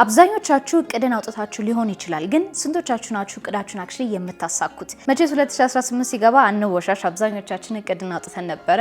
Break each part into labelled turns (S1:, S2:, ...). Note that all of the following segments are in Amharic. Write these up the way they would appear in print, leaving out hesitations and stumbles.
S1: አብዛኞቻችሁ እቅድን አውጥታችሁ ሊሆን ይችላል ግን ስንቶቻችሁ ናችሁ እቅዳችሁን አክቹሊ የምታሳኩት? መቼስ 2018 ሲገባ አንወሻሽ አብዛኞቻችን እቅድን አውጥተን ነበረ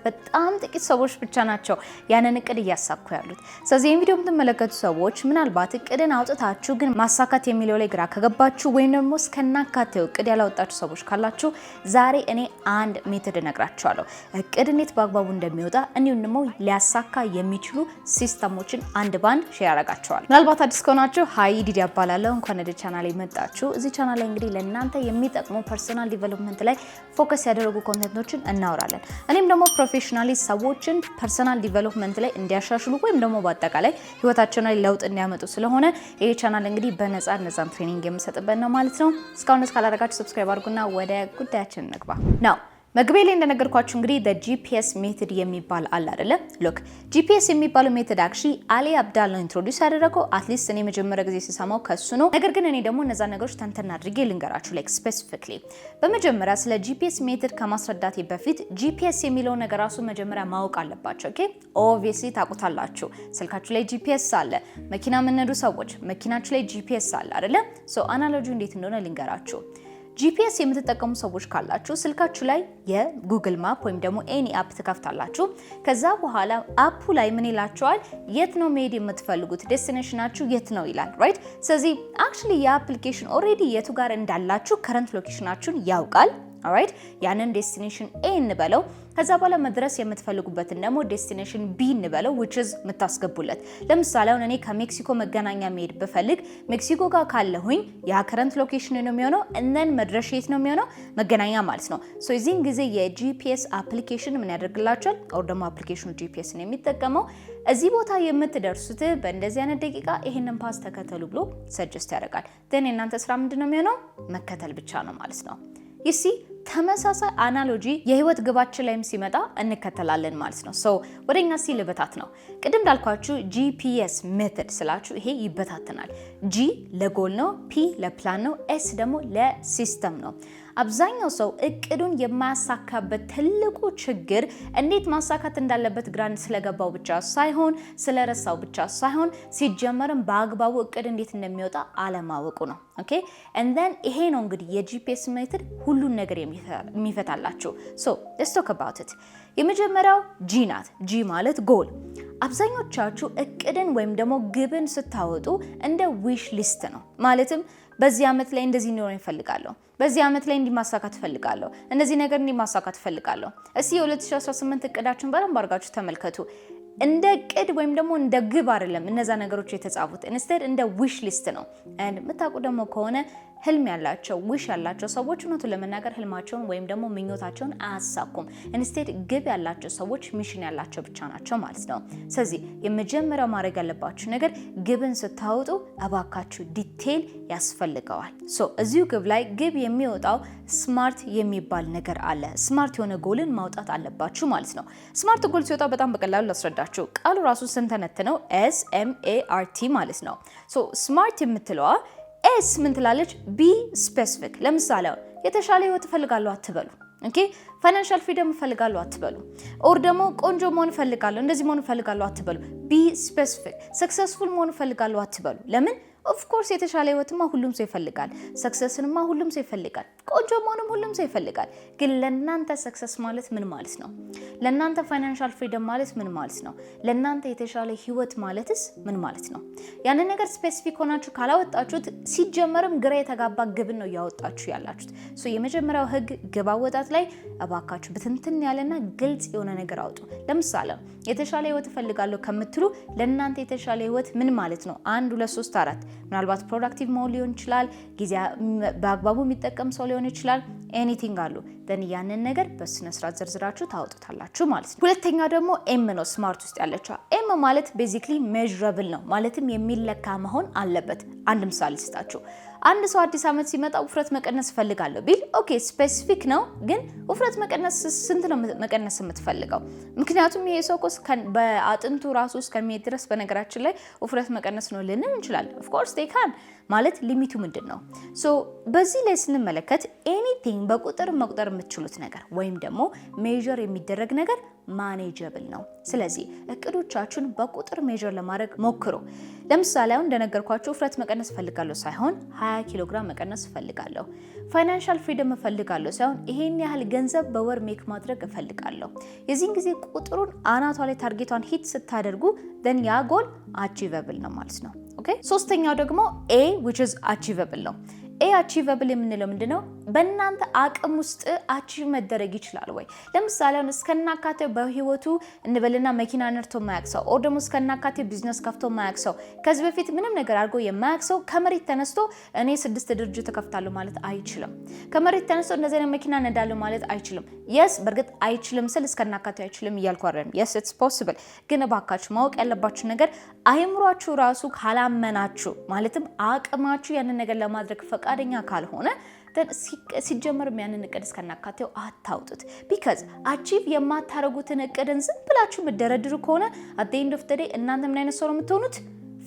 S1: በጣም ጥቂት ሰዎች ብቻ ናቸው ያንን እቅድ እያሳኩ ያሉት። ስለዚህ ይሄን ቪዲዮ የምትመለከቱ ሰዎች ምናልባት እቅድን አውጥታችሁ ግን ማሳካት የሚለው ላይ ግራ ከገባችሁ ወይም ደግሞ እስከናካቴው እቅድ ያላወጣችሁ ሰዎች ካላችሁ ዛሬ እኔ አንድ ሜተድ እነግራችኋለሁ። እቅድ እንዴት በአግባቡ እንደሚወጣ እንዲሁም ደግሞ ሊያሳካ የሚችሉ ሲስተሞችን አንድ ባንድ ሼር አደርጋችኋለሁ። ምናልባት አዲስ ከሆናችሁ ሃይ ዲዲ አባላለሁ። እንኳን ወደ ቻናሌ መጣችሁ። እዚህ ቻናል ላይ እንግዲህ ለእናንተ የሚጠቅሙ ፐርሰናል ዲቨሎፕመንት ላይ ፎከስ ያደረጉ ኮንተንቶችን እናወራለን። እኔም ደግሞ ፕሮፌሽናሊ ሰዎችን ፐርሰናል ዲቨሎፕመንት ላይ እንዲያሻሽሉ ወይም ደግሞ በአጠቃላይ ህይወታቸው ላይ ለውጥ እንዲያመጡ ስለሆነ ይሄ ቻናል እንግዲህ በነፃ እነዛን ትሬኒንግ የምሰጥበት ነው ማለት ነው። እስካሁን ካላደረጋችሁ ሰብስክራይብ አድርጉና ወደ ጉዳያችን እንግባ ነው። መግቢያ ላይ እንደነገርኳችሁ እንግዲህ GPS ሜተድ የሚባል አለ አይደለ? ሉክ GPS የሚባለው ሜተድ አክቹሊ አሊ አብዳል ነው ኢንትሮዲዩስ ያደረገው። አትሊስት እኔ መጀመሪያ ጊዜ ሲሰማው ከሱ ነው። ነገር ግን እኔ ደግሞ እነዛ ነገሮች ተንተና አድርጌ ልንገራችሁ ላይክ ስፔሲፊክሊ። በመጀመሪያ ስለ GPS ሜተድ ከማስረዳቴ በፊት GPS የሚለው ነገር ራሱ መጀመሪያ ማወቅ አለባችሁ። ኦኬ ኦብቪየስሊ ታውቁታላችሁ። ስልካችሁ ላይ GPS አለ። መኪና የምትነዱ ሰዎች መኪናችሁ ላይ GPS አለ አይደለ? ሶ አናሎጂው እንዴት እንደሆነ ልንገራችሁ። GPS የምትጠቀሙ ሰዎች ካላችሁ ስልካችሁ ላይ የጉግል ማፕ ወይም ደግሞ ኤኒ አፕ ትከፍታላችሁ። ከዛ በኋላ አፑ ላይ ምን ይላችኋል? የት ነው መሄድ የምትፈልጉት? ዴስቲኔሽናችሁ የት ነው ይላል። ራይት። ስለዚህ አክቹሊ የአፕሊኬሽን ኦሬዲ የቱ ጋር እንዳላችሁ ከረንት ሎኬሽናችሁን ያውቃል። ኦራይት ያንን ዴስቲኔሽን ኤ እንበለው። ከዛ በኋላ መድረስ የምትፈልጉበትን ደግሞ ዴስቲኔሽን ቢ እንበለው which is የምታስገቡለት። ለምሳሌ አሁን እኔ ከሜክሲኮ መገናኛ መሄድ በፈልግ ሜክሲኮ ጋር ካለሁኝ ያ ከረንት ሎኬሽን ነው የሚሆነው እነን መድረሻ የት ነው የሚሆነው? መገናኛ ማለት ነው። ሶ እዚህን ጊዜ የጂፒኤስ አፕሊኬሽን ምን ያደርግላችኋል? ኦር ደግሞ አፕሊኬሽኑ ጂፒኤስ ነው የሚጠቀመው እዚህ ቦታ የምትደርሱት በእንደዚህ አይነት ደቂቃ ይሄንን ፓስ ተከተሉ ብሎ ሰጀስት ያደርጋል። ደን እናንተ ስራ ምንድነው የሚሆነው? መከተል ብቻ ነው ማለት ነው። ይሲ ተመሳሳይ አናሎጂ የህይወት ግባችን ላይም ሲመጣ እንከተላለን ማለት ነው። ሶ ወደኛ ሲልበታት ነው። ቅድም እንዳልኳችሁ GPS ሜተድ ስላችሁ ይሄ ይበታተናል። G ለጎል ነው፣ P ለፕላን ነው፣ S ደግሞ ለሲስተም ነው። አብዛኛው ሰው እቅዱን የማያሳካበት ትልቁ ችግር እንዴት ማሳካት እንዳለበት ግራንድ ስለገባው ብቻ ሳይሆን ስለረሳው ብቻ ሳይሆን ሲጀመርም በአግባቡ እቅድ እንዴት እንደሚወጣ አለማወቁ ነው። ኦኬ and then ይሄ ነው እንግዲህ የጂፒኤስ ሜተድ ሁሉን ነገር የሚፈታላችሁ። ሶ let's talk about it። የመጀመሪያው G ናት። G ማለት ጎል። አብዛኞቻችሁ እቅድን ወይም ደግሞ ግብን ስታወጡ እንደ ዊሽ ሊስት ነው። ማለትም በዚህ አመት ላይ እንደዚህ ነው እፈልጋለሁ፣ በዚህ አመት ላይ እንዲማሳካት እፈልጋለሁ፣ እንደዚህ ነገር እንዲማሳካት እፈልጋለሁ። እስቲ የ2018 እቅዳችሁን በደንብ አድርጋችሁ ተመልከቱ። እንደ እቅድ ወይም ደግሞ እንደ ግብ አይደለም እነዛ ነገሮች የተጻፉት ኢንስቴድ እንደ ዊሽ ሊስት ነው። and መታቁ ደግሞ ከሆነ ህልም ያላቸው ዊሽ ያላቸው ሰዎች እውነቱን ለመናገር ህልማቸውን ወይም ደግሞ ምኞታቸውን አያሳኩም። ኢንስቴድ ግብ ያላቸው ሰዎች ሚሽን ያላቸው ብቻ ናቸው ማለት ነው። ስለዚህ የመጀመሪያው ማድረግ ያለባችሁ ነገር ግብን ስታወጡ እባካችሁ ዲቴል ያስፈልገዋል። ሶ እዚሁ ግብ ላይ ግብ የሚወጣው ስማርት የሚባል ነገር አለ። ስማርት የሆነ ጎልን ማውጣት አለባችሁ ማለት ነው። ስማርት ጎል ሲወጣ በጣም በቀላሉ ላስረዳችሁ። ቃሉ ራሱ ስንተነትነው SMART ማለት ነው። ሶ ስማርት የምትለዋ ኤስ ምን ትላለች? ቢ ስፔሲፊክ። ለምሳሌ የተሻለ ህይወት እፈልጋለሁ አትበሉ። ኦኬ ፋይናንሻል ፍሪደም እፈልጋለሁ አትበሉ። ኦር ደግሞ ቆንጆ መሆን እፈልጋለሁ እንደዚህ መሆን እፈልጋለሁ አትበሉ። ቢ ስፔሲፊክ። ሰክሰስፉል መሆን እፈልጋለሁ አትበሉ። ለምን? ኦፍ ኮርስ የተሻለ ህይወትማ ሁሉም ሰው ይፈልጋል። ሰክሰስንማ ሁሉም ሰው ይፈልጋል። ቆንጆ መሆንም ሁሉም ሰው ይፈልጋል። ግን ለእናንተ ሰክሰስ ማለት ምን ማለት ነው? ለእናንተ ፋይናንሻል ፍሪደም ማለት ምን ማለት ነው? ለእናንተ የተሻለ ህይወት ማለትስ ምን ማለት ነው? ያንን ነገር ስፔሲፊክ ሆናችሁ ካላወጣችሁት ሲጀመርም ግራ የተጋባ ግብን ነው ያወጣችሁ ያላችሁት። ሶ የመጀመሪያው ህግ ግብ አወጣት ላይ እባካችሁ ብትንትን ያለና ግልጽ የሆነ ነገር አውጡ። ለምሳሌ የተሻለ ህይወት እፈልጋለሁ ከምትሉ ለእናንተ የተሻለ ህይወት ምን ማለት ነው? 1 2 3 4 ምናልባት ፕሮዳክቲቭ መሆን ሊሆን ይችላል። ጊዜ በአግባቡ የሚጠቀም ሰው ሊሆን ይችላል። ኤኒቲንግ አሉ ደን ያንን ነገር በስነ ስርዓት ዘርዝራችሁ ታወጡታላችሁ ማለት ነው። ሁለተኛው ደግሞ ኤም ነው። ስማርት ውስጥ ያለችው ኤም ማለት ቤዚክሊ ሜዥረብል ነው። ማለትም የሚለካ መሆን አለበት። አንድ ምሳሌ ስጣችሁ። አንድ ሰው አዲስ አመት ሲመጣ ውፍረት መቀነስ ፈልጋለሁ ቢል ኦኬ ስፔሲፊክ ነው። ግን ውፍረት መቀነስ ስንት ነው መቀነስ የምትፈልገው? ምክንያቱም ይሄ ሰው በአጥንቱ ራሱ እስከሚሄድ ድረስ በነገራችን ላይ ውፍረት መቀነስ ነው ልንል እንችላለን። ኦፍ ኮርስ they can ማለት ሊሚቱ ምንድን ነው? ሶ በዚህ ላይ ስንመለከት ኤኒቲንግ something በቁጥር መቁጠር የምትችሉት ነገር ወይም ደግሞ ሜዠር የሚደረግ ነገር ማኔጀብል ነው። ስለዚህ እቅዶቻችሁን በቁጥር ሜዠር ለማድረግ ሞክሩ። ለምሳሌ አሁን እንደነገርኳችሁ ውፍረት መቀነስ ፈልጋለሁ ሳይሆን 20 ኪሎ ግራም መቀነስ ፈልጋለሁ። ፋይናንሻል ፍሪደም ፈልጋለሁ ሳይሆን ይሄን ያህል ገንዘብ በወር ሜክ ማድረግ እፈልጋለሁ። የዚህን ጊዜ ቁጥሩን አናቷ ላይ ታርጌቷን ሂት ስታደርጉ then ያ ጎል አቺቨብል ነው ማለት ነው። ኦኬ ሶስተኛው ደግሞ A which is achievable ነው። A achievable የምንለው ምንድነው? በእናንተ አቅም ውስጥ አቺቭ መደረግ ይችላል ወይ? ለምሳሌ አሁን እስከናካቴው በህይወቱ እንበልና መኪና ነርቶ ማያክሰው ኦር ደግሞ እስከናካቴው ቢዝነስ ከፍቶ ማያክሰው ከዚህ በፊት ምንም ነገር አድርጎ የማያክሰው ከመሬት ተነስቶ እኔ 6 ድርጅት ተከፍታለሁ ማለት አይችልም። ከመሬት ተነስቶ እንደዚህ አይነት መኪና ነዳለሁ ማለት አይችልም። yes በርግጥ አይችልም ስል እስከናካቴው አይችልም እያልኩ አይደለም። yes it's possible ግን እባካችሁ ማወቅ ያለባችሁ ነገር አይምሯችሁ ራሱ ካላመናችሁ ማለትም አቅማችሁ ያንን ነገር ለማድረግ ፈቃደኛ ካልሆነ ሲጀመር ያንን እቅድ እስከናካቴው አታውጡት። ቢካዝ አቺቭ የማታረጉትን እቅድን ዝም ብላችሁ መደረድሩ ከሆነ at the end of the day እናንተ ምን አይነት ሰው ነው የምትሆኑት?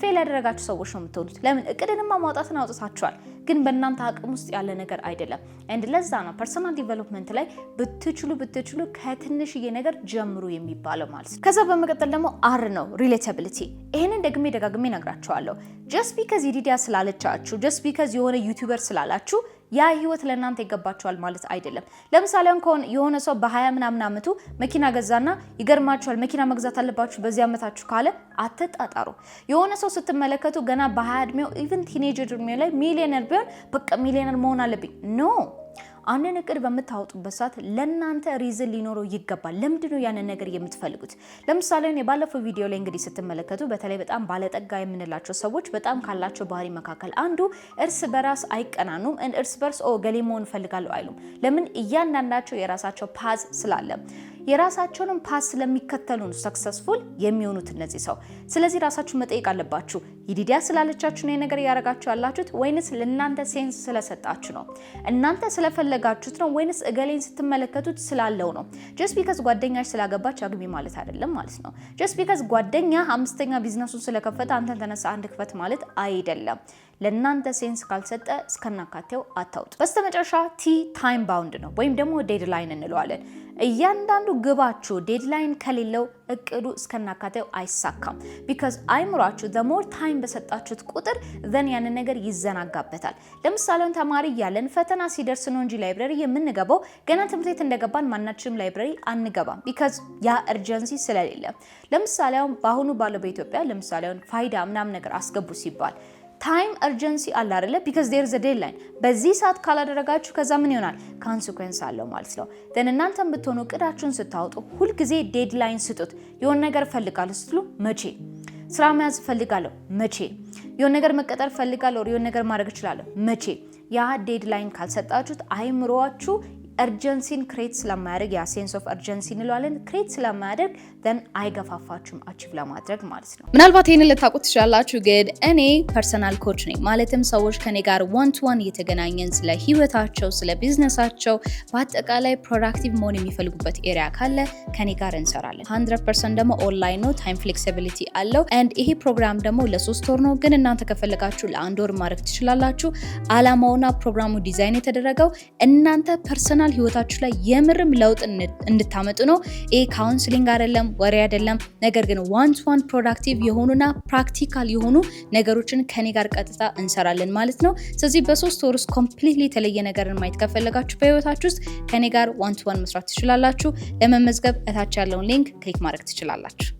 S1: ፌል ያደረጋችሁ ሰዎች ነው የምትሆኑት። ለምን እቅድንማ ማውጣትን አውጥታችኋል፣ ግን በእናንተ አቅም ውስጥ ያለ ነገር አይደለም። and ለዛ ነው ፐርሰናል ዲቨሎፕመንት ላይ ብትችሉ ከትንሽዬ ነገር ጀምሩ የሚባለው ማለት ነው። ከዛ በመቀጠል ደግሞ አር ነው ሪሌታቢሊቲ። ይሄንን ደጋግሜ ነግራችኋለሁ። just because ይዲዲያ ስላለቻችሁ just because የሆነ ዩቲዩበር ስላላችሁ ያ ህይወት ለእናንተ ይገባችኋል ማለት አይደለም። ለምሳሌ እንኳን የሆነ ሰው በ20 ምናምን አመቱ መኪና ገዛና ይገርማችኋል መኪና መግዛት አለባችሁ በዚህ አመታችሁ ካለ አትጣጣሩ። የሆነ ሰው ስትመለከቱ ገና በ20 እድሜው ኢቭን ቲኔጀር እድሜው ላይ ሚሊዮነር ቢሆን በቃ ሚሊዮነር መሆን አለብኝ ኖ። አንድን እቅድ በምታወጡበት ሰዓት ለእናንተ ሪዝን ሊኖረው ይገባል። ለምንድን ነው ያንን ነገር የምትፈልጉት? ለምሳሌ እኔ ባለፈው ቪዲዮ ላይ እንግዲህ ስትመለከቱ በተለይ በጣም ባለጠጋ የምንላቸው ሰዎች በጣም ካላቸው ባህሪ መካከል አንዱ እርስ በራስ አይቀናኑም። እርስ በርስ ገሌ መሆን እፈልጋለሁ አይሉም። ለምን? እያንዳንዳቸው የራሳቸው ፓዝ ስላለ የራሳቸውንም ፓዝ ስለሚከተሉ ነው ሰክሰስፉል የሚሆኑት እነዚህ ሰው። ስለዚህ ራሳችሁ መጠየቅ አለባችሁ። ይዲዲያ ስላለቻችሁ ነው ነገር ያረጋችሁ ያላችሁት ወይንስ ለእናንተ ሴንስ ስለሰጣችሁ ነው? እናንተ ስለፈለጋችሁት ነው ወይንስ እገሌን ስትመለከቱት ስላለው ነው? ጀስት ቢካዝ ጓደኛሽ ስላገባች አግቢ ማለት አይደለም ማለት ነው። ጀስት ቢካዝ ጓደኛ 5ኛ ቢዝነሱን ስለከፈተ አንተን ተነሳ አንድ ክፈት ማለት አይደለም። ለእናንተ ሴንስ ካልሰጠ እስከናካቴው አታውጡ። በስተመጨረሻ ቲ ታይም ባውንድ ነው ወይም ደግሞ ዴድላይን እንለዋለን። እያንዳንዱ ግባችሁ ዴድላይን ከሌለው እቅዱ እስከናካቴው አይሳካም። ቢካዝ አይምሯችሁ the more time በሰጣችሁት ቁጥር then ያንን ነገር ይዘናጋበታል። ለምሳሌ ተማሪ እያለን ፈተና ሲደርስ ነው እንጂ ላይብረሪ የምንገባው ገና ትምህርት ቤት እንደገባን ማናችንም ላይብረሪ አንገባም። ቢካዝ ያ እርጀንሲ ስለሌለ። ለምሳሌ አሁን በአሁኑ ባለው በኢትዮጵያ ለምሳሌ አሁን ፋይዳ ምናምን ነገር አስገቡ ሲባል ታይም እርጀንሲ አለ አይደለ? ቢካዝ ዴር ኢዝ አ ዴድላይን። በዚህ ሰዓት ካላደረጋችሁ ከዛ ምን ይሆናል? ኮንሲኩዌንስ አለው ማለት ነው። ደን እናንተም ብትሆኑ እቅዳችሁን ስታወጡ ሁልጊዜ ዴድላይን ስጡት። የሆነ ነገር ፈልጋለሁ ስትሉ መቼ? ስራ መያዝ ፈልጋለሁ መቼ? የሆነ ነገር መቀጠር ፈልጋለሁ፣ የሆነ ነገር ማድረግ እችላለሁ መቼ? ያ ዴድላይን ካልሰጣችሁት አይምሮአችሁ እርጀንሲን ክሬት ስለማያደርግ ያ ሴንስ ኦፍ እርጀንሲ እንለዋለን ክሬት ስለማያደርግ then አይገፋፋችሁም አቺቭ ለማድረግ ማለት ነው። ምናልባት ይሄንን ልታውቁት ትችላላችሁ፣ ግን እኔ ፐርሰናል ኮች ነኝ። ማለትም ሰዎች ከኔ ጋር ዋን ቱ ዋን እየተገናኘን ስለ ህይወታቸው፣ ስለ ቢዝነሳቸው፣ በአጠቃላይ ፕሮዳክቲቭ መሆን የሚፈልጉበት ኤሪያ ካለ ከኔ ጋር እንሰራለን። 100% ደግሞ ኦንላይን ነው፣ ታይም ፍሌክሲቢሊቲ አለው። and ይሄ ፕሮግራም ደግሞ ለ3 ወር ነው፣ ግን እናንተ ከፈለጋችሁ ለ1 ወር ማድረግ ትችላላችሁ። አላማውና ፕሮግራሙ ዲዛይን የተደረገው እናንተ ፐርሰናል ህይወታችሁ ላይ የምርም ለውጥ እንድታመጡ ነው። ይሄ ካውንስሊንግ አይደለም፣ ወሬ አይደለም። ነገር ግን ዋን ቱ ዋን ፕሮዳክቲቭ የሆኑና ፕራክቲካል የሆኑ ነገሮችን ከኔ ጋር ቀጥታ እንሰራለን ማለት ነው። ስለዚህ በ3 ወር ውስጥ ኮምፕሊትሊ የተለየ ነገርን ማየት ከፈለጋችሁ በህይወታችሁ ውስጥ ከኔ ጋር ዋን ቱ ዋን መስራት ትችላላችሁ። ለመመዝገብ እታች ያለውን ሊንክ ክሊክ ማድረግ ትችላላችሁ።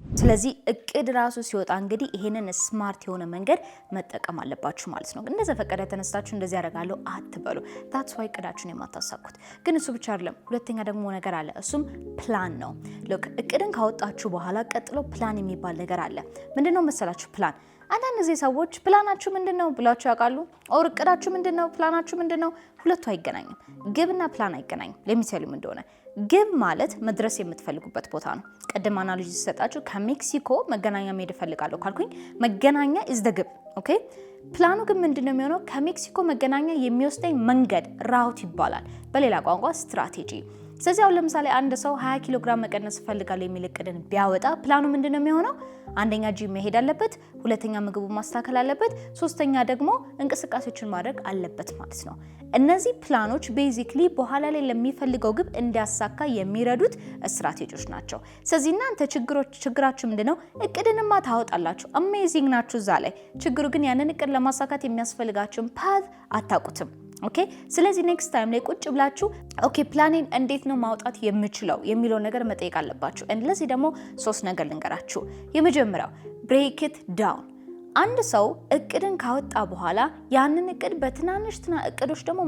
S1: ስለዚህ እቅድ ራሱ ሲወጣ እንግዲህ ይሄንን ስማርት የሆነ መንገድ መጠቀም አለባችሁ ማለት ነው። እንደዛ ፈቀደ ተነስታችሁ እንደዚህ ያደርጋለሁ አትበሉ። that's why እቅዳችሁን የማታሳኩት። ግን እሱ ብቻ አይደለም፣ ሁለተኛ ደግሞ ነገር አለ። እሱም ፕላን ነው። ሎክ እቅድን ካወጣችሁ በኋላ ቀጥሎ ፕላን የሚባል ነገር አለ። ምንድነው መሰላችሁ? ፕላን አንዳንድ ጊዜ ሰዎች ፕላናችሁ ምንድነው ብላችሁ ያውቃሉ? ኦር እቅዳችሁ ምንድነው? ፕላናችሁ ምንድነው? ሁለቱ አይገናኝም። ግብና ፕላን አይገናኝም። ለሚሰሉም እንደሆነ ግብ ማለት መድረስ የምትፈልጉበት ቦታ ነው። ቀደም አናሎጂ ሲሰጣችሁ ከሜክሲኮ መገናኛ መሄድ እፈልጋለሁ ካልኩኝ መገናኛ ኢዝ ዘ ግብ። ኦኬ ፕላኑ ግን ምንድነው የሚሆነው? ከሜክሲኮ መገናኛ የሚወስደኝ መንገድ ራውት ይባላል። በሌላ ቋንቋ ስትራቴጂ። ስለዚህ አሁን ለምሳሌ አንድ ሰው 20 ኪሎ ግራም መቀነስ እፈልጋለሁ የሚል እቅድን ቢያወጣ ፕላኑ ምንድነው የሚሆነው? አንደኛ ጂም መሄድ አለበት፣ ሁለተኛ ምግቡ ማስተካከል አለበት፣ ሶስተኛ ደግሞ እንቅስቃሴዎችን ማድረግ አለበት ማለት ነው። እነዚህ ፕላኖች ቤዚክሊ በኋላ ላይ ለሚፈልገው ግብ እንዲያሳካ የሚረዱት ስትራቴጂዎች ናቸው። ስለዚህ እናንተ ችግራችሁ ምንድነው? እቅድንማ ታወጣላችሁ፣ አሜዚንግ ናችሁ እዛ ላይ። ችግሩ ግን ያንን እቅድ ለማሳካት የሚያስፈልጋችሁን ፓዝ አታውቁትም። ኦኬ፣ ስለዚህ ኔክስት ታይም ላይ ቁጭ ብላችሁ ኦኬ ፕላኔን እንዴት ነው ማውጣት የምችለው የሚለው ነገር መጠየቅ አለባችሁ። ለዚህ ደግሞ 3 ነገር ልንገራችሁ። የመጀመሪያው ብሬክ ኢት ዳውን። አንድ ሰው እቅድን ካወጣ በኋላ ያንን እቅድ በትናንሽ እቅዶች ደግሞ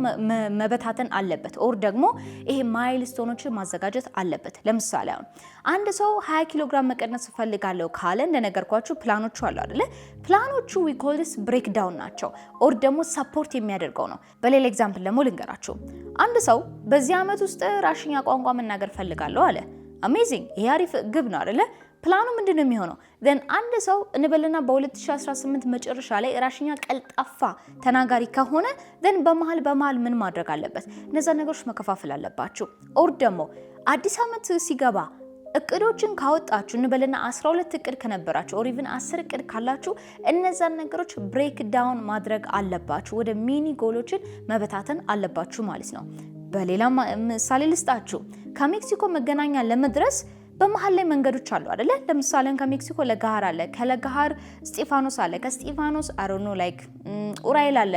S1: መበታተን አለበት። ኦር ደግሞ ይሄ ማይልስቶኖችን ማዘጋጀት አለበት። ለምሳሌ አሁን አንድ ሰው 20 ኪሎ ግራም መቀነስ ፈልጋለሁ ካለ እንደነገርኳችሁ ፕላኖቹ አሉ አይደለ? ፕላኖቹ ዊ ኮል ዲስ ብሬክ ዳውን ናቸው። ኦር ደግሞ ሰፖርት የሚያደርገው ነው። በሌላ ኤግዛምፕል ደግሞ ልንገራችሁ። አንድ ሰው በዚህ ዓመት ውስጥ ራሽኛ ቋንቋ መናገር ፈልጋለሁ አለ። አሜዚንግ፣ ይሄ አሪፍ ግብ ነው አይደለ? ፕላኑ ምንድን ነው የሚሆነው? ዘን አንድ ሰው እንበልና በ2018 መጨረሻ ላይ ራሽኛ ቀልጣፋ ተናጋሪ ከሆነ ዘን በመሃል ምን ማድረግ አለበት? እነዛ ነገሮች መከፋፈል አለባችሁ። ኦር ደግሞ አዲስ ዓመት ሲገባ እቅዶችን ካወጣችሁ እንበልና 12 እቅድ ከነበራችሁ ኦር ኢቭን 10 እቅድ ካላችሁ እነዛን ነገሮች ብሬክ ዳውን ማድረግ አለባችሁ። ወደ ሚኒ ጎሎችን መበታተን አለባችሁ ማለት ነው። በሌላ ምሳሌ ልስጣችሁ። ከሜክሲኮ መገናኛ ለመድረስ በመሃል ላይ መንገዶች አሉ አይደለ? ለምሳሌ ከሜክሲኮ ለጋሃር አለ፣ ከለጋሃር እስጢፋኖስ አለ፣ ከእስጢፋኖስ አሮኖ ላይክ ኡራኤል አለ፣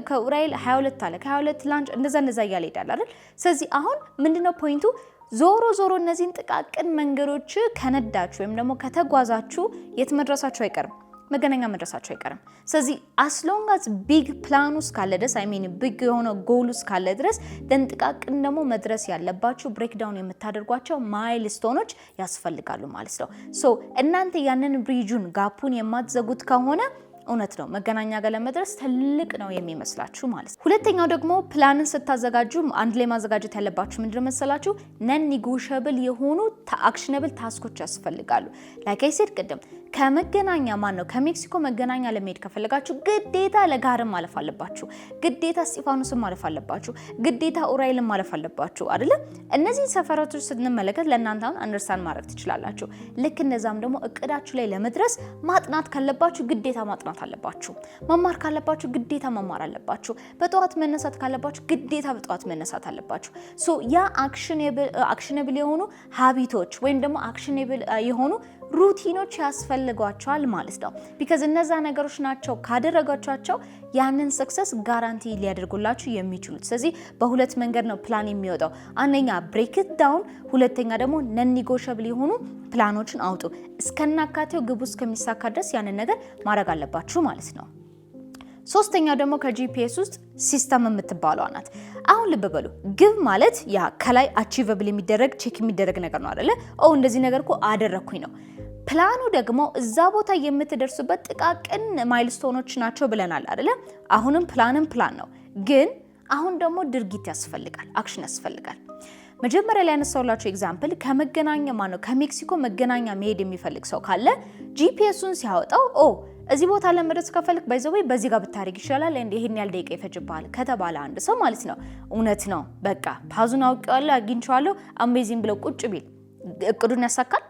S1: ከኡራኤል 22 አለ፣ ከ22 ላንች እንደዛ እያለ ይሄዳል አይደል? ስለዚህ አሁን ምንድነው ፖይንቱ? ዞሮ እነዚህን ጥቃቅን መንገዶች ከነዳችሁ ወይም ደግሞ ከተጓዛችሁ የት መድረሳችሁ አይቀርም፣ መገናኛ መድረሳቸው አይቀርም። ስለዚህ አስሎንጋዝ ቢግ ፕላን ውስጥ ካለ ድረስ ቢግ የሆነ ጎል ውስጥ ካለ ድረስ ጥቃቅን ደግሞ መድረስ ያለባችሁ ብሬክዳውን የምታደርጓቸው ማይልስቶኖች ያስፈልጋሉ ማለት ነው። ሶ እናንተ ያንን ብሪጁን ጋፑን የማትዘጉት ከሆነ እውነት ነው መገናኛ ጋር ለመድረስ ትልቅ ነው የሚመስላችሁ ማለት ነው። ሁለተኛው ደግሞ ፕላንን ስታዘጋጁ አንድ ላይ ማዘጋጀት ያለባችሁ ምንድነው መሰላችሁ? ነን ኒጎሽብል የሆኑ አክሽነብል ታስኮች ያስፈልጋሉ። ላይክ አይ ሴድ ቅድም ከመገናኛ ከሜክሲኮ መገናኛ ለመሄድ ከፈለጋችሁ ግዴታ ለጋሃርን ማለፍ አለባችሁ፣ ግዴታ እስጢፋኖስን ማለፍ አለባችሁ፣ ግዴታ ኡራኤልን ማለፍ አለባችሁ አይደለ? እነዚህ ሰፈራቶች ስንመለከት ለእናንተ አሁን አንደርስታንድ ማድረግ ትችላላችሁ። ልክ እንደዛም ደግሞ እቅዳችሁ ላይ ለመድረስ ማጥናት ካለባችሁ ግዴታ ማጥናት አለባችሁ፣ መማር ካለባችሁ ግዴታ መማር አለባችሁ፣ በጠዋት መነሳት ካለባችሁ ግዴታ በጠዋት መነሳት አለባችሁ። ሶ ያ አክሽነብል የሆኑ ሃቢቶች ወይም ደግሞ አክሽነብል የሆኑ ሩቲኖች ያስፈልጓቸዋል ማለት ነው። ቢካዝ እነዛ ነገሮች ናቸው ካደረጋቸው ያንን ሰክሰስ ጋራንቲ ሊያደርጉላችሁ የሚችሉት። ስለዚህ በሁለት መንገድ ነው ፕላን የሚወጣው። አንደኛ ብሬክ ኢት ዳውን፣ ሁለተኛ ደግሞ ነን ኒጎሽብል የሆኑ ፕላኖችን አውጡ። እስከናካቴው ግቡ እስከሚሳካ ድረስ ያንን ነገር ማድረግ አለባችሁ ማለት ነው። ሶስተኛው ደግሞ ከጂፒኤስ ውስጥ ሲስተም የምትባለው ናት። አሁን ልብ በሉ፣ ግብ ማለት ያ ከላይ አቺቨብል የሚደረግ ቼክ የሚደረግ ነገር ነው አይደለ? እንደዚህ ነገር እኮ አደረኩኝ ነው። ፕላኑ ደግሞ እዛ ቦታ የምትደርሱበት ጥቃቅን ማይልስቶኖች ናቸው ብለናል አይደለ? አሁንም ፕላን ነው፣ ግን አሁን ደግሞ ድርጊት ያስፈልጋል፣ አክሽን ያስፈልጋል። መጀመሪያ ላይ ያነሳውላችሁ ኤግዛምፕል ከሜክሲኮ መገናኛ መሄድ የሚፈልግ ሰው ካለ ጂፒኤሱን ሲያወጣው እዚህ ቦታ ለመድረስ ከፈልክ ባይዘው በዚህ ጋር ብታሪግ ይችላል እንዴ ይሄን ያህል ደቂቃ ይፈጅብሃል ከተባለ አንድ ሰው ማለት ነው እውነት ነው በቃ ፓዙን አውቄዋለሁ አግኝቼዋለሁ አሜዚንግ ብለው ቁጭ ቢል እቅዱን ያሳካል?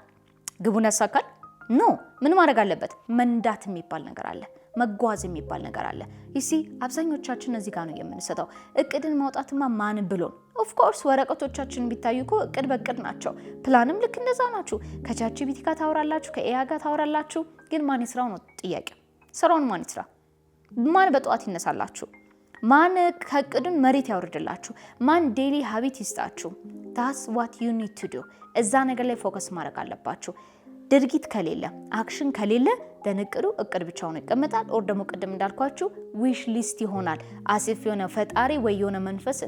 S1: ግቡን ያሳካል? ኖ። ምን ማድረግ አለበት? መንዳት የሚባል ነገር አለ፣ መጓዝ የሚባል ነገር አለ። ይሲ አብዛኞቻችን እዚህ ጋር ነው የምንሰጠው። እቅድን ማውጣትማ ማን ብሎን? ኦፍ ኮርስ ወረቀቶቻችን ቢታዩ እኮ እቅድ በእቅድ ናቸው። ፕላንም ልክ እንደዛ ናችሁ። ከቻትጂፒቲ ጋር ታወራላችሁ፣ ከኤአይ ጋር ታወራላችሁ። ግን ማን ይስራው ነው ጥያቄ። ስራውን ማን ይስራ? ማን በጠዋት ይነሳላችሁ? ማን ከእቅዱን መሬት ያወርድላችሁ? ማን ዴይሊ ሃቢት ይስጣችሁ? that's what you need to do። እዛ ነገር ላይ ፎከስ ማድረግ አለባችሁ። ድርጊት ከሌለ አክሽን ከሌለ ደንቅዱ እቅድ ብቻውን ይቀመጣል። ኦር ደግሞ ቅድም እንዳልኳችሁ ዊሽ ሊስት ይሆናል። አሲፍ የሆነ ፈጣሪ ወይ የሆነ መንፈስ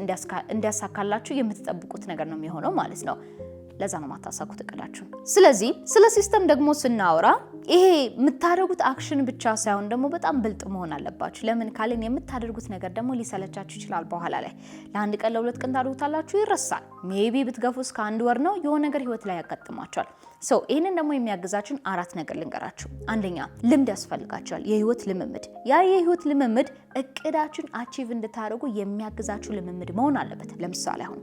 S1: እንዲያሳካላችሁ የምትጠብቁት ነገር ነው የሚሆነው ማለት ነው። ለዛ ነው ማታሳኩት እቅዳችሁ። ስለዚህ ስለ ሲስተም ደግሞ ስናወራ ይሄ የምታደርጉት አክሽን ብቻ ሳይሆን ደግሞ በጣም ብልጥ መሆን አለባችሁ። ለምን ካልን የምታደርጉት ነገር ደግሞ ሊሰለቻችሁ ይችላል። በኋላ ላይ ለአንድ ቀን ለሁለት ቀን ታደርጉታላችሁ፣ ይረሳል። ሜቢ ብትገፉ እስከ አንድ ወር ነው የሆነ ነገር ህይወት ላይ ያጋጥማችኋል። ይህንን ደግሞ የሚያግዛችሁን 4 ነገር ልንገራችሁ። አንደኛ ልምድ ያስፈልጋችኋል፣ የህይወት ልምምድ። ያ የህይወት ልምምድ እቅዳችሁን አቺቭ እንድታደርጉ የሚያግዛችሁ ልምምድ መሆን አለበት። ለምሳሌ አሁን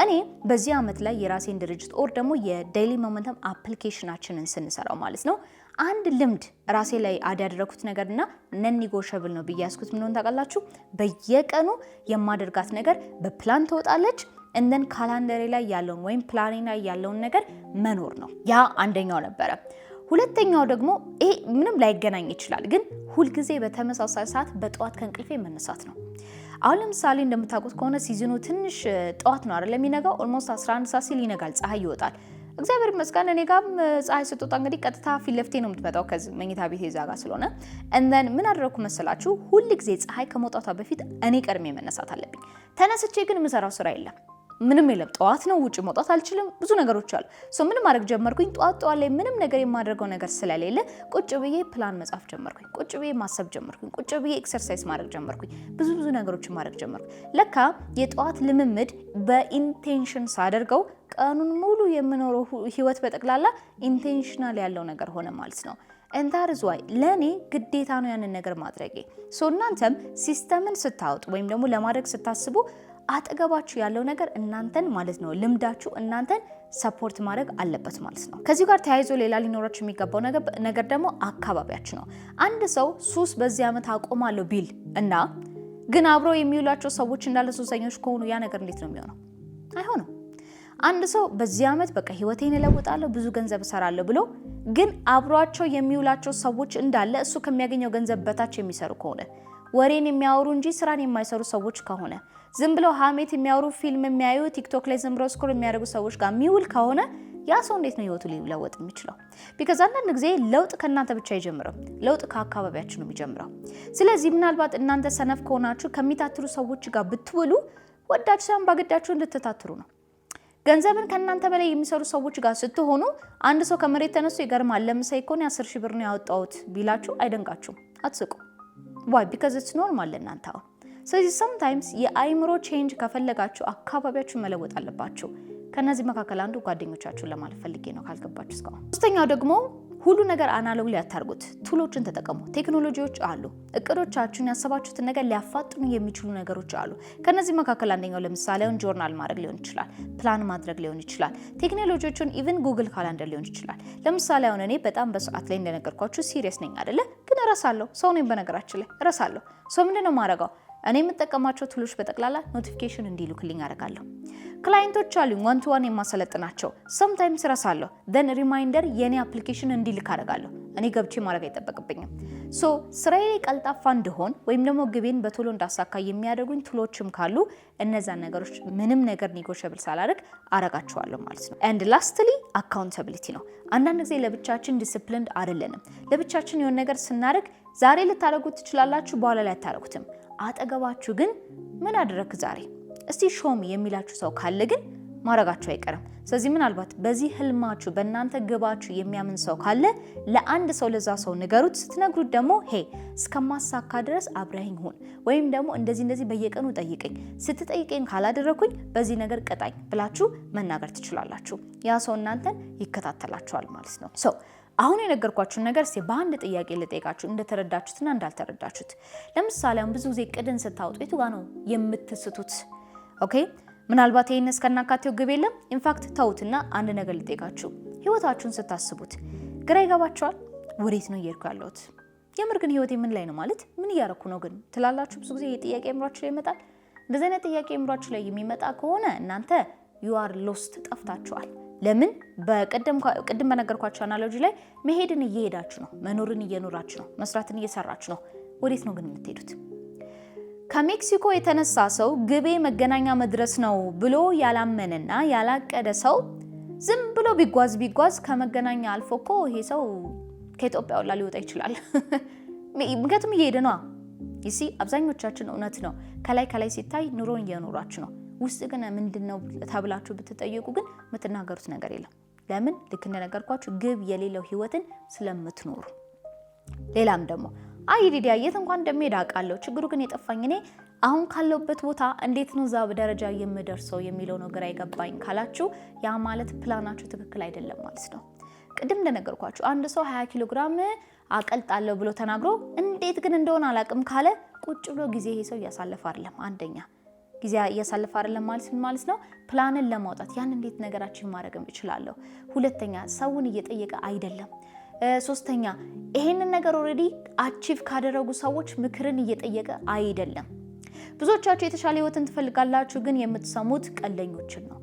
S1: እኔ በዚህ ዓመት ላይ የራሴን ድርጅት ኦር ደግሞ የዴይሊ ሞመንተም አፕሊኬሽናችንን ስንሰራው ማለት ነው አንድ ልምድ ራሴ ላይ ያደረኩት ነገርና ነን ኔጎሽብል ነው ብዬ ያስኩት ምን ሆነ ታውቃላችሁ? በየቀኑ የማደርጋት ነገር በፕላን ትወጣለች እንደን ካላንደሬ ላይ ያለውን ወይም ፕላኔ ላይ ያለውን ነገር መኖር ነው። ያ አንደኛው ነበረ። ሁለተኛው ደግሞ ይሄ ምንም ላይገናኝ ይችላል፣ ግን ሁልጊዜ በተመሳሳይ ሰዓት በጠዋት ከእንቅልፌ መነሳት ነው። አሁን ለምሳሌ እንደምታውቁት ከሆነ ሲዝኑ ትንሽ ጠዋት ነው አይደል የሚነጋው። ኦልሞስት 11 ሰዓት ሲል ይነጋል፣ ፀሐይ ይወጣል። እግዚአብሔር ይመስገን እኔ ጋርም ፀሐይ ስትወጣ እንግዲህ ቀጥታ ፊት ለፊቴ ነው የምትመጣው ከዚህ መኝታ ቤት እዛ ጋር ስለሆነ እንደን ምን አደረኩ መሰላችሁ? ሁልጊዜ ፀሐይ ከመውጣቷ በፊት እኔ ቀድሜ መነሳት አለብኝ። ተነስቼ ግን የምሰራው ስራ የለም፣ ምንም የለም። ጠዋት ነው፣ ውጭ መውጣት አልችልም፣ ብዙ ነገሮች አሉ። ምን ማድረግ ጀመርኩኝ? ጠዋት ላይ ምንም ነገር የማደርገው ነገር ስለሌለ ቁጭ ብዬ ፕላን መጻፍ ጀመርኩኝ፣ ቁጭ ብዬ ማሰብ ጀመርኩኝ፣ ቁጭ ብዬ ኤክሰርሳይዝ ማድረግ ጀመርኩኝ፣ ብዙ ነገሮችን ማድረግ ጀመርኩኝ። ለካ የጠዋት ልምምድ በኢንቴንሽን ሳደርገው ቀኑን ሙሉ የምኖረው ህይወት በጠቅላላ ኢንቴንሽናል ያለው ነገር ሆነ ማለት ነው። እንታርዝ ዋይ ለኔ ግዴታ ነው ያንን ነገር ማድረጌ። እናንተም ሲስተምን ስታወጡ ወይም ደግሞ ለማድረግ ስታስቡ አጠገባችሁ ያለው ነገር እናንተን ማለት ነው ልምዳችሁ እናንተን ሰፖርት ማድረግ አለበት ማለት ነው። ከዚህ ጋር ተያይዞ ሌላ ሊኖራችሁ የሚገባው ነገር ደግሞ አካባቢያችሁ ነው። አንድ ሰው ሱስ በዚህ ዓመት አቆማለሁ ቢል እና ግን አብሮ የሚውላቸው ሰዎች እንዳለ ሱሰኞች ከሆኑ ያ ነገር እንዴት ነው የሚሆነው? አይሆንም። አንድ ሰው በዚህ ዓመት በቃ ህይወቴን እለውጣለሁ ብዙ ገንዘብ እሰራለሁ ብሎ ግን አብሯቸው የሚውላቸው ሰዎች እንዳለ እሱ ከሚያገኘው ገንዘብ በታች የሚሰሩ ከሆነ ወሬን የሚያወሩ እንጂ ስራን የማይሰሩ ሰዎች ከሆነ ዝም ብለው ሀሜት የሚያወሩ ፊልም የሚያዩ ቲክቶክ ላይ ዝም ብለው ስክሮል የሚያደርጉ ሰዎች ጋር የሚውል ከሆነ ያ ሰው እንዴት ነው ህይወቱ ሊለወጥ የሚችለው? ቢካዝ አንዳንድ ጊዜ ለውጥ ከእናንተ ብቻ አይጀምርም፣ ለውጥ ከአካባቢያችሁ ነው የሚጀምረው። ስለዚህ ምናልባት እናንተ ሰነፍ ከሆናችሁ ከሚታትሩ ሰዎች ጋር ብትውሉ ወዳችሁ ሳይሆን ባገዳችሁ እንድትታትሩ ነው። ገንዘብን ከእናንተ በላይ የሚሰሩ ሰዎች ጋር ስትሆኑ አንድ ሰው ከመሬት ተነስቶ ይገርማል ለምሳሌ እኮ 10 ሺህ ብር ነው ያወጣሁት ቢላችሁ አይደንቃችሁም፣ አትስቁ። ዋይ ቢካዝ ኢትስ ኖርማል ለእናንተ አሁን። ስለዚህ ሰምታይምስ የአይምሮ ቼንጅ ከፈለጋችሁ አካባቢያችሁን መለወጥ አለባችሁ። ከነዚህ መካከል አንዱ ጓደኞቻችሁን ለማለት ፈልጌ ነው ካልገባችሁ እስካሁን። ሶስተኛው ደግሞ ሁሉ ነገር አናሎግ ሊያታርጉት ቱሎችን ተጠቀሙ። ቴክኖሎጂዎች አሉ። እቅዶቻችሁን ያሰባችሁትን ነገር ሊያፋጥኑ የሚችሉ ነገሮች አሉ። ከነዚህ መካከል አንደኛው ለምሳሌ ጆርናል ማድረግ ሊሆን ይችላል፣ ፕላን ማድረግ ሊሆን ይችላል። ቴክኖሎጂዎችን ኢቭን ጉግል ካላንደር ሊሆን ይችላል። ለምሳሌ አሁን እኔ በጣም በሰዓት ላይ እንደነገርኳችሁ ሲሪየስ ነኝ አይደለ? ግን እረሳለሁ። ሰው ነኝ በነገራችን ላይ እረሳለሁ። ምንድነው ማረጋው? እኔ የምጠቀማቸው ቱሎች በጠቅላላ ኖቲፊኬሽን እንዲልኩልኝ አደርጋለሁ። ክላይንቶች አሉኝ ዋን ቱ ዋን የማሰለጥናቸው ሰምታይምስ እረሳለሁ። ደን ሪማይንደር የኔ አፕሊኬሽን እንዲልክ አደርጋለሁ። እኔ ገብቼ ማድረግ አይጠበቅብኝም። ስራዬ ቀልጣፋ እንድሆን ወይም ደግሞ ግቤን በቶሎ እንዳሳካ የሚያደርጉኝ ቱሎችም ካሉ እነዛን ነገሮች ምንም ነገር ኔጎሽብል ሳላደርግ አረጋቸዋለሁ ማለት ነው። ኤንድ ላስትሊ አካውንታቢሊቲ ነው። አንዳንድ ጊዜ ለብቻችን ዲስፕሊንድ አይደለንም። ለብቻችን የሆነ ነገር ስናደርግ ዛሬ ልታደርጉት ትችላላችሁ፣ በኋላ ላይ አታደርጉትም። አጠገባችሁ ግን ምን አደረክ ዛሬ እስቲ ሾሚ የሚላችሁ ሰው ካለ ግን ማረጋችሁ አይቀርም። ስለዚህ ምናልባት በዚህ ህልማችሁ በእናንተ ግባችሁ የሚያምን ሰው ካለ ለአንድ ሰው ለዛ ሰው ንገሩት። ስትነግሩት ደግሞ ሄ እስከማሳካ ድረስ አብረኸኝ ሁን ወይም ደግሞ እንደዚህ በየቀኑ ጠይቀኝ፣ ስትጠይቀኝ ካላደረኩኝ በዚህ ነገር ቀጣኝ ብላችሁ መናገር ትችላላችሁ። ያ ሰው እናንተን ይከታተላችኋል ማለት ነው። አሁን የነገርኳችሁን ነገር በአንድ ጥያቄ ልጠይቃችሁ እንደተረዳችሁትና እንዳልተረዳችሁት። ለምሳሌ አሁን ብዙ ጊዜ ቅድን ስታወጡ የቱ ጋር ነው የምትስቱት? ኦኬ ምናልባት ይሄን እስከናካቴው ግብ የለም። ኢንፋክት ተውትና አንድ ነገር ልጠይቃችሁ። ህይወታችሁን ስታስቡት ግራ ይገባችኋል? ወዴት ነው እየሄድኩ ያለሁት? የምር ግን ህይወቴ ምን ላይ ነው ማለት ምን እያረኩ ነው ግን ትላላችሁ። ብዙ ጊዜ የጥያቄ አእምሯችሁ ላይ ይመጣል። እንደዚህ አይነት ጥያቄ አእምሯችሁ ላይ የሚመጣ ከሆነ እናንተ you are lost ጠፍታችኋል። ለምን? ቅድም በነገርኳችሁ አናሎጂ ላይ መሄድን እየሄዳችሁ ነው፣ መኖርን እየኖራችሁ ነው፣ መስራትን እየሰራችሁ ነው። ወዴት ነው ግን የምትሄዱት? ከሜክሲኮ የተነሳ ሰው ግቤ መገናኛ መድረስ ነው ብሎ ያላመነና ያላቀደ ሰው ዝም ብሎ ቢጓዝ ከመገናኛ አልፎ እኮ ይሄ ሰው ከኢትዮጵያ ወላ ሊወጣ ይችላል። ምክንያቱም እየሄደ ነው። ይሲ አብዛኞቻችን እውነት ነው ከላይ ሲታይ ኑሮን እየኖራችሁ ነው። ውስጥ ግን ምንድነው ተብላችሁ ብትጠየቁ ግን የምትናገሩት ነገር የለም። ለምን? ልክ እንደነገርኳችሁ ግብ የሌለው ህይወትን ስለምትኖሩ። ሌላም ደግሞ ሊዲያ የት እንኳን እንደምሄድ አውቃለሁ፣ ችግሩ ግን የጠፋኝ እኔ አሁን ካለውበት ቦታ እንዴት ነው እዛ ደረጃ የምደርሰው የሚለው ነገር አይገባኝ ካላችሁ ያ ማለት ፕላናችሁ ትክክል አይደለም ማለት ነው። ቅድም እንደነገርኳችሁ አንድ ሰው 20 ኪሎ ግራም አቀልጣለሁ ብሎ ተናግሮ እንዴት ግን እንደሆነ አላቅም ካለ ቁጭ ብሎ ጊዜ ይሄ ሰው እያሳለፈ አይደለም። አንደኛ ጊዜ እያሳለፈ አይደለም ማለት ነው ፕላንን ለማውጣት ያን እንዴት ነገራችን ማድረግም እችላለሁ። ሁለተኛ ሰውን እየጠየቀ አይደለም። ሶስተኛ ይሄንን ነገር ኦሬዲ አቺቭ ካደረጉ ሰዎች ምክርን እየጠየቀ አይደለም። ብዙዎቻችሁ የተሻለ ህይወትን ትፈልጋላችሁ፣ ግን የምትሰሙት ቀለኞችን ነው።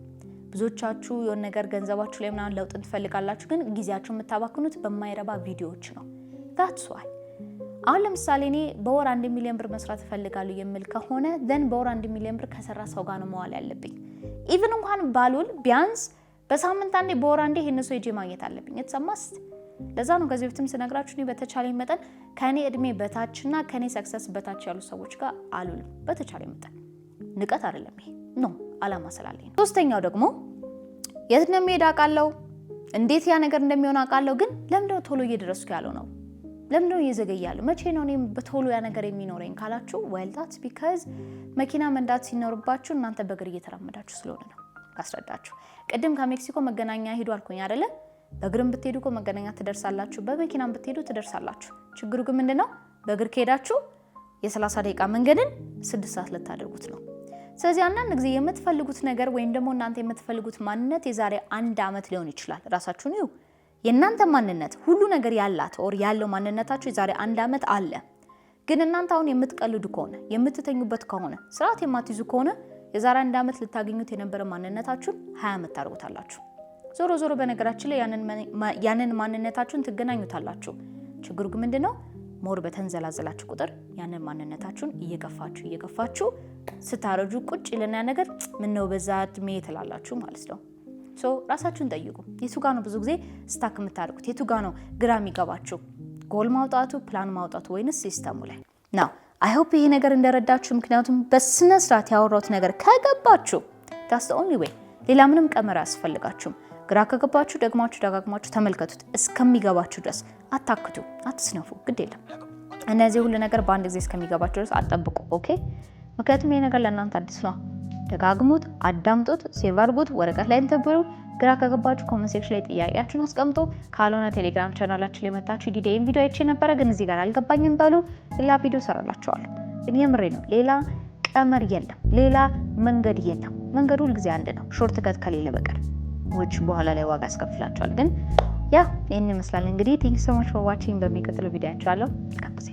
S1: ብዙዎቻችሁ የሆነ ነገር ገንዘባችሁ ላይ ምናምን ለውጥን ትፈልጋላችሁ፣ ግን ጊዜያችሁ የምታባክኑት በማይረባ ቪዲዮዎች ነው። that's why አሁን ለምሳሌ እኔ በወር 1 ሚሊዮን ብር መስራት እፈልጋለሁ የሚል ከሆነ then በወር 1 ሚሊዮን ብር ከሰራ ሰው ጋር ነው መዋል ያለብኝ። ኢቭን እንኳን ባሉል ቢያንስ በሳምንት አንዴ በወር አንዴ ይሄን ሰው ሄጄ ማግኘት አለብኝ። የተሰማስት ለዛ ነው ከዚህ በፊትም ስነግራችሁ እኔ በተቻለኝ መጠን ከኔ እድሜ በታችና ከኔ ሰክሰስ በታች ያሉ ሰዎች ጋር አሉልም። በተቻለኝ መጠን ንቀት አይደለም ይሄ ነው አላማ ስላለኝ ነው። ሶስተኛው ደግሞ የት ነው የምሄድ አውቃለሁ፣ እንዴት ያ ነገር እንደሚሆን አውቃለሁ፣ ግን ለምንድነው ቶሎ እየደረስኩ ያለው ነው? ለምንድነው እየዘገያለሁ? መቼ ነው እኔ በቶሎ ያ ነገር የሚኖረኝ ካላችሁ well that's because መኪና መንዳት ሲኖርባችሁ እናንተ በእግር እየተራመዳችሁ ስለሆነ ነው። አስረዳችሁ። ቅድም ከሜክሲኮ መገናኛ ሄዱ አልኩኝ አይደለ? በእግርም ብትሄዱ እኮ መገናኛ ትደርሳላችሁ፣ በመኪናም ብትሄዱ ትደርሳላችሁ። ችግሩ ግን ምንድነው? በእግር ከሄዳችሁ የ30 ደቂቃ መንገድን 6 ሰዓት ልታደርጉት ነው። ስለዚህ አንዳንድ ጊዜ የምትፈልጉት ነገር ወይም ደግሞ እናንተ የምትፈልጉት ማንነት የዛሬ 1 ዓመት ሊሆን ይችላል። ራሳችሁን ይዩ። የእናንተ ማንነት ሁሉ ነገር ያላት ኦር ያለው ማንነታችሁ የዛሬ 1 ዓመት አለ። ግን እናንተ አሁን የምትቀልዱ ከሆነ የምትተኙበት ከሆነ ስርዓት የማትይዙ ከሆነ የዛሬ 1 ዓመት ልታገኙት የነበረ ማንነታችሁን 20 ዓመት ታርጉታላችሁ። ዞሮ ዞሮ በነገራችን ላይ ያንን ማንነታችሁን ትገናኙታላችሁ። ችግሩ ግን ምንድነው? ሞር በተንዘላዘላችሁ ቁጥር ያንን ማንነታችሁን እየገፋችሁ ስታረጁ ቁጭ ይለና ነገር ምን ነው በዛት ሜት ትላላችሁ ማለት ነው። ራሳችሁን ጠይቁ። የቱ ጋር ነው ብዙ ጊዜ ስታክ የምታደርጉት? የቱ ጋር ነው ግራ የሚገባችሁ? ጎል ማውጣቱ፣ ፕላን ማውጣቱ ወይንስ ሲስተሙ ላይ ነው? አይ ሆፕ ይሄ ነገር እንደረዳችሁ። ምክንያቱም በስነ ስርዓት ያወራሁት ነገር ከገባችሁ that's the only way። ሌላ ምንም ቀመር አያስፈልጋችሁም። ግራ ከገባችሁ ደጋግማችሁ ተመልከቱት እስከሚገባችሁ ድረስ። አታክቱ፣ አትስነፉ፣ ግድ የለም። እነዚህ ሁሉ ነገር በአንድ ጊዜ እስከሚገባችሁ ድረስ አትጠብቁ። ኦኬ? ምክንያቱም ይሄ ነገር ለእናንተ አዲስ ነው። ደጋግሙት፣ አዳምጡት፣ ሴቭ አድርጉት፣ ወረቀት ላይ ተብሩ። ግራ ከገባችሁ ኮሜንት ሴክሽን ላይ ጥያቄያችሁን አስቀምጡ። ካልሆነ ቴሌግራም ቻናላችን ላይ መጣችሁ ዲዴም ቪዲዮ አይቼ ነበረ ግን እዚህ ጋር አልገባኝም ባሉ ሌላ ቪዲዮ ሰራላችኋለሁ። ግን የምሬ ነው፣ ሌላ ቀመር የለም፣ ሌላ መንገድ የለም። መንገዱ ሁልጊዜ አንድ ነው፣ ሾርት ከት ከሌለ በቀር which በኋላ ላይ ዋጋ ያስከፍላችኋል። ግን ያ ይሄን ይመስላል እንግዲህ። thank you so much for watching። በሚቀጥለው ቪዲዮ አቻለሁ። ከብሴ